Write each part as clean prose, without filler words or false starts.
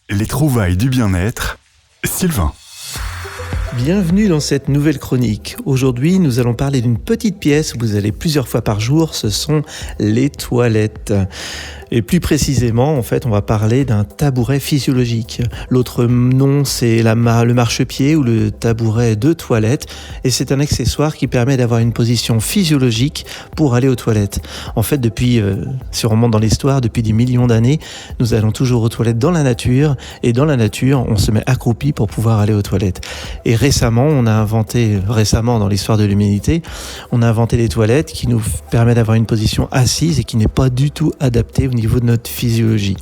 Les trouvailles du bien-être, Sylvain. Bienvenue dans cette nouvelle chronique. Aujourd'hui, nous allons parler d'une petite pièce où vous allez plusieurs fois par jour, ce sont les toilettes. Et plus précisément, en fait, on va parler d'un tabouret physiologique. L'autre nom, c'est le marchepied ou le tabouret de toilette. Et c'est un accessoire qui permet d'avoir une position physiologique pour aller aux toilettes. En fait, si on remonte dans l'histoire, depuis des millions d'années, nous allons toujours aux toilettes dans la nature. Et dans la nature, on se met accroupi pour pouvoir aller aux toilettes. Et récemment, dans l'histoire de l'humanité, on a inventé des toilettes qui nous permettent d'avoir une position assise et qui n'est pas du tout adaptée au niveau de notre physiologie.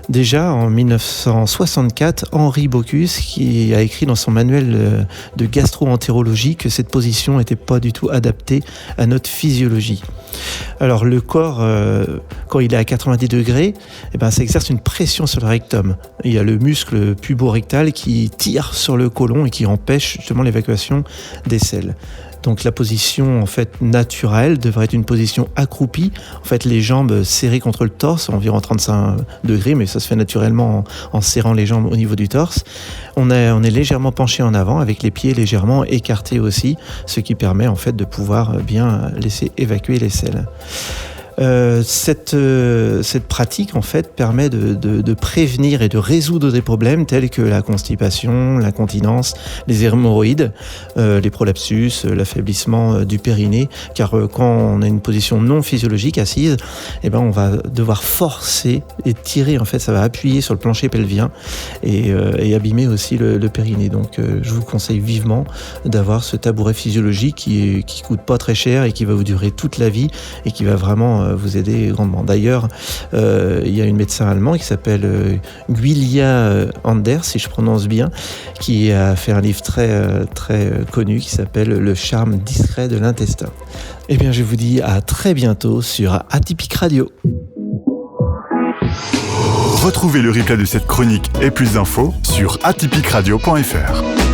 Déjà, en 1964, Henri Bocuse, qui a écrit dans son manuel de gastro-entérologie que cette position n'était pas du tout adaptée à notre physiologie. Alors le corps, quand il est à 90 degrés, ça exerce une pression sur le rectum. Il y a le muscle pubo-rectal qui tire sur le côlon et qui empêche justement l'évacuation des selles. Donc la position en fait naturelle devrait être une position accroupie, en fait les jambes serrées contre le torse, environ 35 degrés, mais ça se fait naturellement en serrant les jambes au niveau du torse. On est légèrement penché en avant avec les pieds légèrement écartés aussi, ce qui permet en fait de pouvoir bien laisser évacuer les selles. Cette pratique en fait permet de prévenir et de résoudre des problèmes tels que la constipation, l'incontinence, les hémorroïdes, les prolapsus, l'affaiblissement du périnée, car quand on a une position non physiologique assise, on va devoir forcer et tirer, en fait ça va appuyer sur le plancher pelvien et abîmer aussi le périnée. Donc je vous conseille vivement d'avoir ce tabouret physiologique qui coûte pas très cher et qui va vous durer toute la vie et qui va vraiment vous aider grandement. D'ailleurs, il y a une médecin allemande qui s'appelle Giulia Anders, si je prononce bien, qui a fait un livre très, très connu qui s'appelle Le charme discret de l'intestin. Eh bien, je vous dis à très bientôt sur Atypique Radio. Retrouvez le replay de cette chronique et plus d'infos sur atypicradio.fr.